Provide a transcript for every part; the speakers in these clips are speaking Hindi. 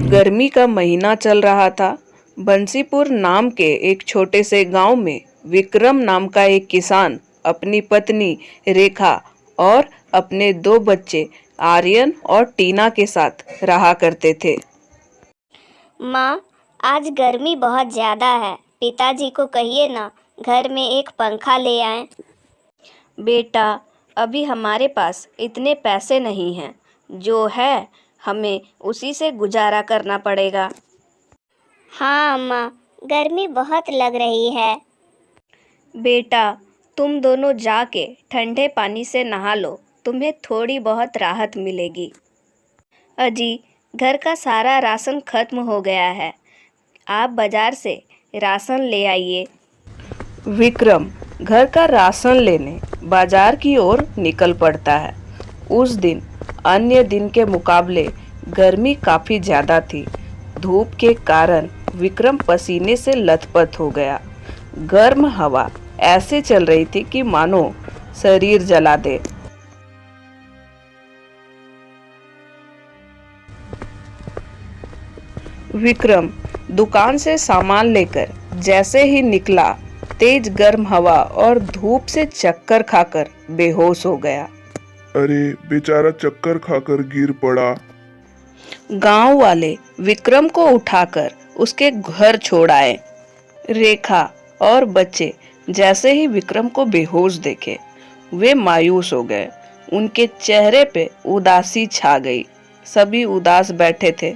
गर्मी का महीना चल रहा था। बंसीपुर नाम के एक छोटे से गांव में विक्रम नाम का एक किसान अपनी पत्नी रेखा और अपने दो बच्चे आर्यन और टीना के साथ रहा करते थे। माँ, आज गर्मी बहुत ज़्यादा है। पिताजी को कहिए ना, घर में एक पंखा ले आएं। बेटा, अभी हमारे पास इतने पैसे नहीं हैं। जो है हमें उसी से गुजारा करना पड़ेगा। हाँ अम्मा, गर्मी बहुत लग रही है। बेटा, तुम दोनों जाके ठंडे पानी से नहा लो, तुम्हें थोड़ी बहुत राहत मिलेगी। अजी, घर का सारा राशन खत्म हो गया है, आप बाजार से राशन ले आइए। विक्रम घर का राशन लेने बाजार की ओर निकल पड़ता है। उस दिन अन्य दिन के मुकाबले गर्मी काफी ज्यादा थी। धूप के कारण विक्रम पसीने से लथपथ हो गया। गर्म हवा ऐसे चल रही थी कि मानो शरीर जला दे। विक्रम दुकान से सामान लेकर जैसे ही निकला, तेज गर्म हवा और धूप से चक्कर खाकर बेहोश हो गया। अरे बेचारा चक्कर खाकर गिर पड़ा। गांव वाले विक्रम को उठाकर उसके घर छोड़ आए। रेखा और बच्चे जैसे ही विक्रम को बेहोश देखे, वे मायूस हो गए। उनके चेहरे पे उदासी छा गई। सभी उदास बैठे थे।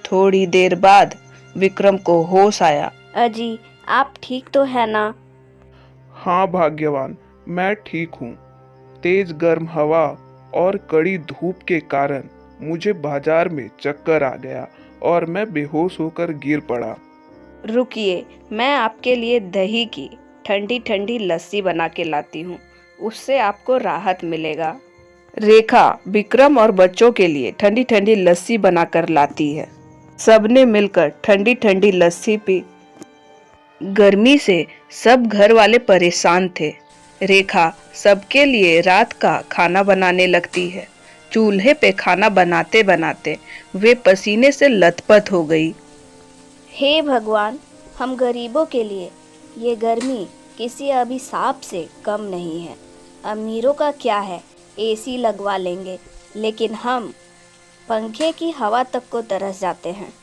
थोड़ी देर बाद विक्रम को होश आया। अजी, आप ठीक तो है ना? हाँ भाग्यवान, मैं ठीक हूँ। तेज गर्म हवा और कड़ी धूप के कारण मुझे बाजार में चक्कर आ गया और मैं बेहोश होकर गिर पड़ा। रुकिए, मैं आपके लिए दही की ठंडी ठंडी लस्सी बना के लाती हूँ, उससे आपको राहत मिलेगा। रेखा विक्रम और बच्चों के लिए ठंडी ठंडी लस्सी बनाकर लाती है। सबने मिलकर ठंडी ठंडी लस्सी पी। गर्मी से सब घर वाले परेशान थे। रेखा सबके लिए रात का खाना बनाने लगती है। चूल्हे पे खाना बनाते बनाते वे पसीने से लथपथ हो गई। हे भगवान, हम गरीबों के लिए ये गर्मी किसी अभिशाप से कम नहीं है। अमीरों का क्या है, एसी लगवा लेंगे, लेकिन हम पंखे की हवा तक को तरस जाते हैं।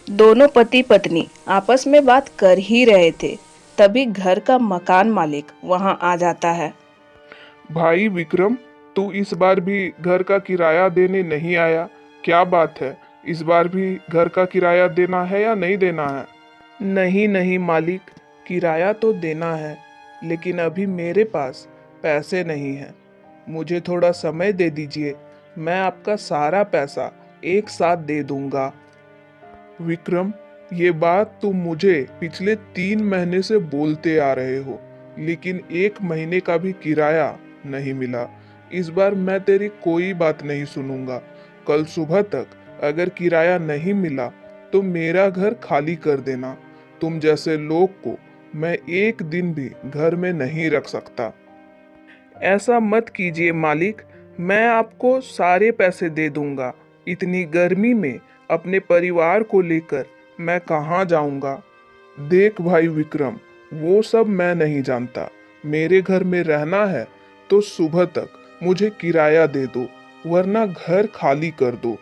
दोनों पति पत्नी आपस में बात कर ही रहे थे, तभी घर का मकान मालिक वहां आ जाता है। भाई विक्रम, तू इस बार भी घर का किराया देने नहीं आया? क्या बात है, इस बार भी घर का किराया देना है या नहीं देना है? नहीं नहीं मालिक, किराया तो देना है, लेकिन अभी मेरे पास पैसे नहीं हैं। मुझे थोड़ा समय दे दीजिए, मैं आपका सारा पैसा एक साथ दे दूंगा। विक्रम, ये बात तुम मुझे पिछले 3 महीने से बोलते आ रहे हो, लेकिन 1 महीने का भी किराया नहीं मिला। इस बार मैं तेरी कोई बात नहीं सुनूंगा। कल सुबह तक अगर किराया नहीं मिला तो मेरा घर खाली कर देना। तुम जैसे लोग को मैं एक दिन भी घर में नहीं रख सकता। ऐसा मत कीजिए मालिक, मैं आपको सारे पैसे दे दूंगा। इतनी गर्मी में अपने परिवार को लेकर मैं कहाँ जाऊंगा? देख भाई विक्रम, वो सब मैं नहीं जानता। मेरे घर में रहना है तो सुबह तक मुझे किराया दे दो, वरना घर खाली कर दो।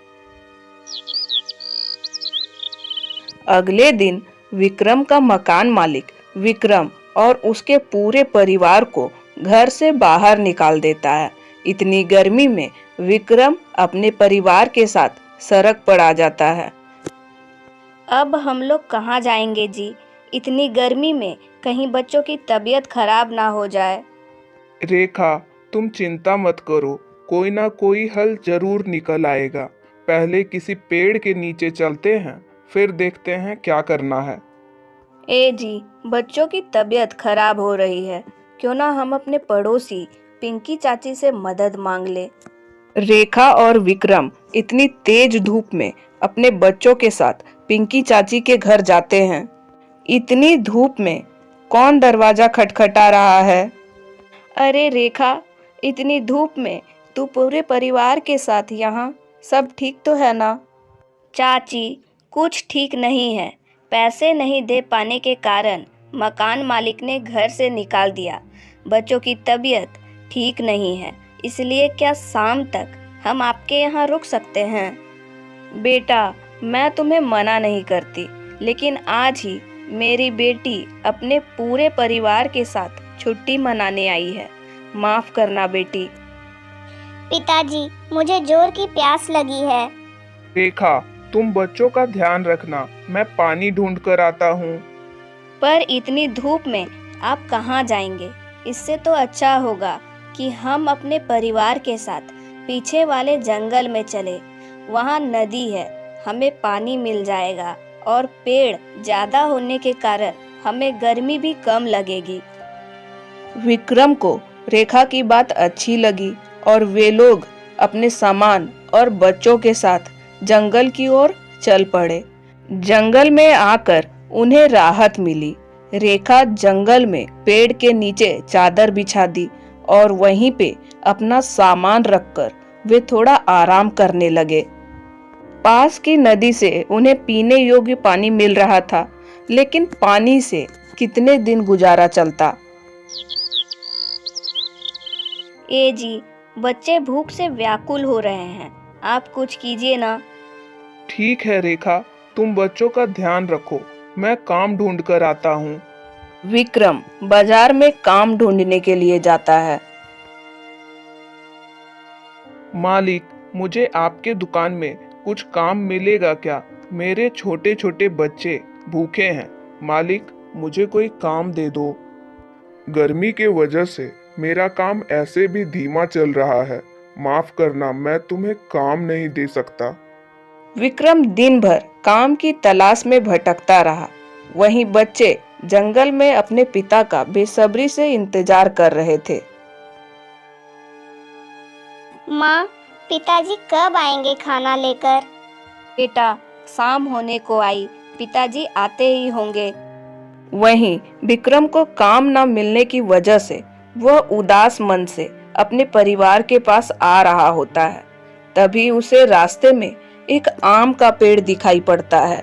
अगले दिन विक्रम का मकान मालिक विक्रम और उसके पूरे परिवार को घर से बाहर निकाल देता है। इतनी गर्मी में विक्रम अपने परिवार के साथ सड़क पर आ जाता है। अब हम लोग कहाँ जाएंगे जी? इतनी गर्मी में कहीं बच्चों की तबीयत खराब ना हो जाए। रेखा, तुम चिंता मत करो, कोई ना कोई हल जरूर निकल आएगा। पहले किसी पेड़ के नीचे चलते हैं, फिर देखते हैं क्या करना है। ए जी, बच्चों की तबीयत खराब हो रही है, क्यों ना हम अपने पड़ोसी पिंकी चाची से मदद मांग ले। रेखा और विक्रम इतनी तेज धूप में अपने बच्चों के साथ पिंकी चाची के घर जाते हैं। इतनी धूप में कौन दरवाजा खटखटा रहा है? अरे रेखा, इतनी धूप में तू पूरे परिवार के साथ यहाँ, सब ठीक तो है ना? चाची, कुछ ठीक नहीं है। पैसे नहीं दे पाने के कारण मकान मालिक ने घर से निकाल दिया। बच्चों की तबीयत ठीक नहीं है, इसलिए क्या शाम तक हम आपके यहाँ रुक सकते हैं? बेटा, मैं तुम्हें मना नहीं करती, लेकिन आज ही मेरी बेटी अपने पूरे परिवार के साथ छुट्टी मनाने आई है। माफ करना बेटी। पिताजी, मुझे जोर की प्यास लगी है। रेखा, तुम बच्चों का ध्यान रखना, मैं पानी ढूंढ कर आता हूँ। पर इतनी धूप में आप कहाँ जाएंगे? इससे तो अच्छा होगा कि हम अपने परिवार के साथ पीछे वाले जंगल में चले। वहाँ नदी है, हमें पानी मिल जाएगा और पेड़ ज्यादा होने के कारण हमें गर्मी भी कम लगेगी। विक्रम को रेखा की बात अच्छी लगी और वे लोग अपने सामान और बच्चों के साथ जंगल की ओर चल पड़े। जंगल में आकर उन्हें राहत मिली। रेखा जंगल में पेड़ के नीचे चादर बिछा दी और वहीं पे अपना सामान रखकर वे थोड़ा आराम करने लगे। पास की नदी से उन्हें पीने योग्य पानी मिल रहा था, लेकिन पानी से कितने दिन गुजारा चलता। ए जी, बच्चे भूख से व्याकुल हो रहे हैं, आप कुछ कीजिए ना। ठीक है रेखा, तुम बच्चों का ध्यान रखो, मैं काम ढूंढ कर आता हूँ। विक्रम बाजार में काम ढूंढने के लिए जाता है। मालिक, मुझे आपके दुकान में कुछ काम मिलेगा क्या? मेरे छोटे छोटे बच्चे भूखे हैं। मालिक, मुझे कोई काम दे दो। गर्मी के वजह से मेरा काम ऐसे भी धीमा चल रहा है। माफ करना, मैं तुम्हें काम नहीं दे सकता। विक्रम दिन भर काम की तलाश में भटकता रहा। वहीं बच्चे जंगल में अपने पिता का बेसब्री से इंतजार कर रहे थे। माँ, पिताजी कब आएंगे खाना लेकर? बेटा, शाम होने को आई, पिताजी आते ही होंगे। वहीं विक्रम को काम न मिलने की वजह से वह उदास मन से अपने परिवार के पास आ रहा होता है। तभी उसे रास्ते में एक आम का पेड़ दिखाई पड़ता है।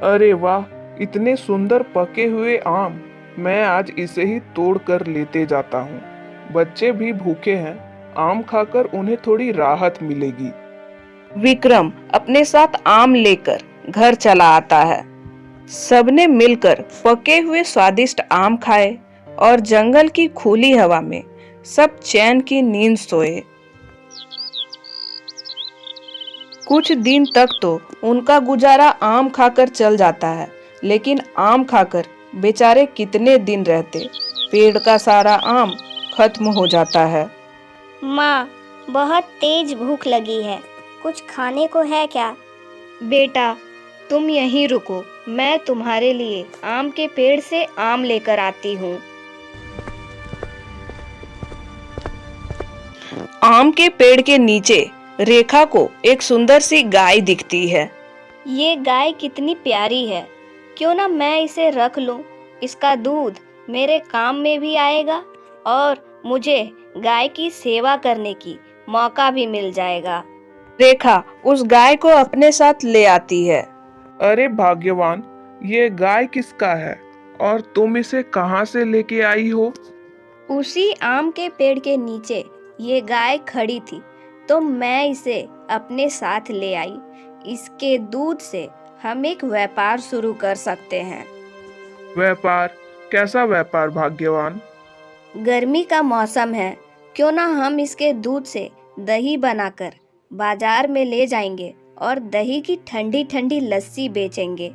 अरे वाह, इतने सुंदर पके हुए आम! मैं आज इसे ही तोड़ कर लेते जाता हूँ। बच्चे भी भूखे हैं, आम खाकर उन्हें थोड़ी राहत मिलेगी। विक्रम अपने साथ आम लेकर घर चला आता है। सबने मिलकर पके हुए स्वादिष्ट आम खाए और जंगल की खुली हवा में सब चैन की नींद सोए। कुछ दिन तक तो उनका गुजारा आम खाकर चल जाता है, लेकिन आम खाकर बेचारे कितने दिन रहते। पेड़ का सारा आम खत्म हो जाता है। माँ, बहुत तेज भूख लगी है, कुछ खाने को है क्या? बेटा, तुम यहीं रुको, मैं तुम्हारे लिए आम के पेड़ से आम लेकर आती हूँ। आम के पेड़ के नीचे रेखा को एक सुंदर सी गाय दिखती है। ये गाय कितनी प्यारी है, क्यों ना मैं इसे रख लूं। इसका दूध मेरे काम में भी आएगा और मुझे गाय की सेवा करने की मौका भी मिल जाएगा। रेखा उस गाय को अपने साथ ले आती है। अरे भाग्यवान, ये गाय किसका है और तुम इसे कहाँ से लेके आई हो? उसी आम के पेड़ के नीचे ये गाय खड़ी थी, तो मैं इसे अपने साथ ले आई। इसके दूध से हम एक व्यापार शुरू कर सकते हैं। व्यापार? कैसा व्यापार भाग्यवान? गर्मी का मौसम है, क्यों ना हम इसके दूध से दही बनाकर बाजार में ले जाएंगे और दही की ठंडी ठंडी लस्सी बेचेंगे।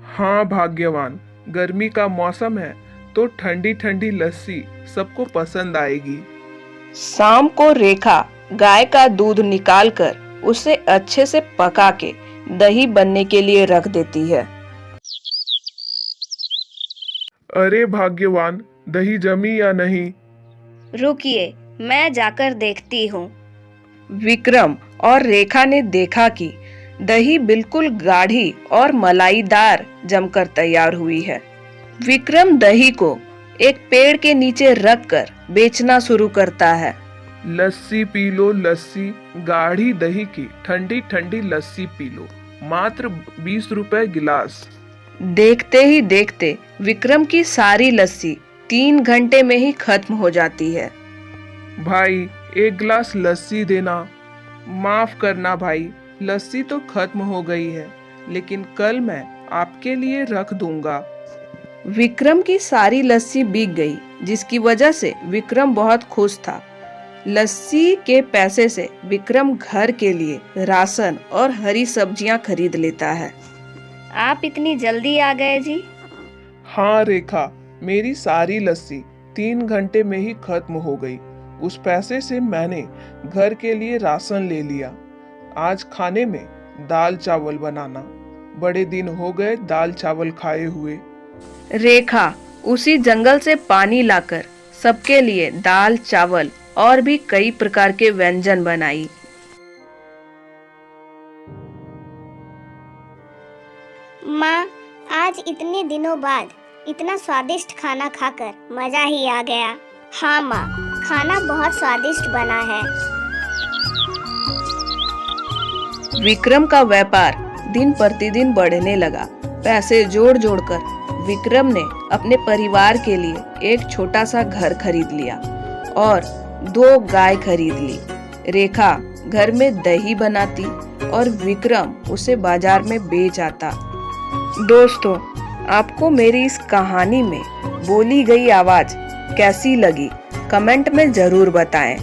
हाँ भाग्यवान, गर्मी का मौसम है तो ठंडी ठंडी लस्सी सबको पसंद आएगी। शाम को रेखा गाय का दूध निकालकर उसे अच्छे से पका के दही बनने के लिए रख देती है। अरे भाग्यवान, दही जमी या नहीं? रुकिए, मैं जाकर देखती हूँ। विक्रम और रेखा ने देखा कि दही बिल्कुल गाढ़ी और मलाईदार जमकर तैयार हुई है। विक्रम दही को एक पेड़ के नीचे रखकर बेचना शुरू करता है। लस्सी पी लो लस्सी, गाढ़ी दही की ठंडी ठंडी लस्सी पी लो, मात्र 20 रुपए गिलास। देखते ही देखते विक्रम की सारी लस्सी 3 घंटे में ही खत्म हो जाती है। भाई 1 गिलास लस्सी देना। माफ करना भाई, लस्सी तो खत्म हो गई है, लेकिन कल मैं आपके लिए रख दूंगा। विक्रम की सारी लस्सी बिक गई, जिसकी वजह से विक्रम बहुत खुश था। लस्सी के पैसे से विक्रम घर के लिए राशन और हरी सब्जियां खरीद लेता है। आप इतनी जल्दी आ गए जी? हाँ रेखा, मेरी सारी लस्सी 3 घंटे में ही खत्म हो गई। उस पैसे से मैंने घर के लिए राशन ले लिया। आज खाने में दाल चावल बनाना, बड़े दिन हो गए दाल चावल खाए हुए। रेखा उसी जंगल से पानी लाकर सबके लिए दाल चावल और भी कई प्रकार के व्यंजन बनाई। माँ, आज इतने दिनों बाद इतना स्वादिष्ट खाना खाकर मजा ही आ गया। हाँ माँ, खाना बहुत स्वादिष्ट बना है। विक्रम का व्यापार दिन प्रतिदिन बढ़ने लगा। पैसे जोड़ जोड़कर विक्रम ने अपने परिवार के लिए एक छोटा सा घर खरीद लिया और 2 गाय खरीद ली। रेखा घर में दही बनाती और विक्रम उसे बाजार में बेच आता। दोस्तों, आपको मेरी इस कहानी में बोली गई आवाज कैसी लगी? कमेंट में जरूर बताएं।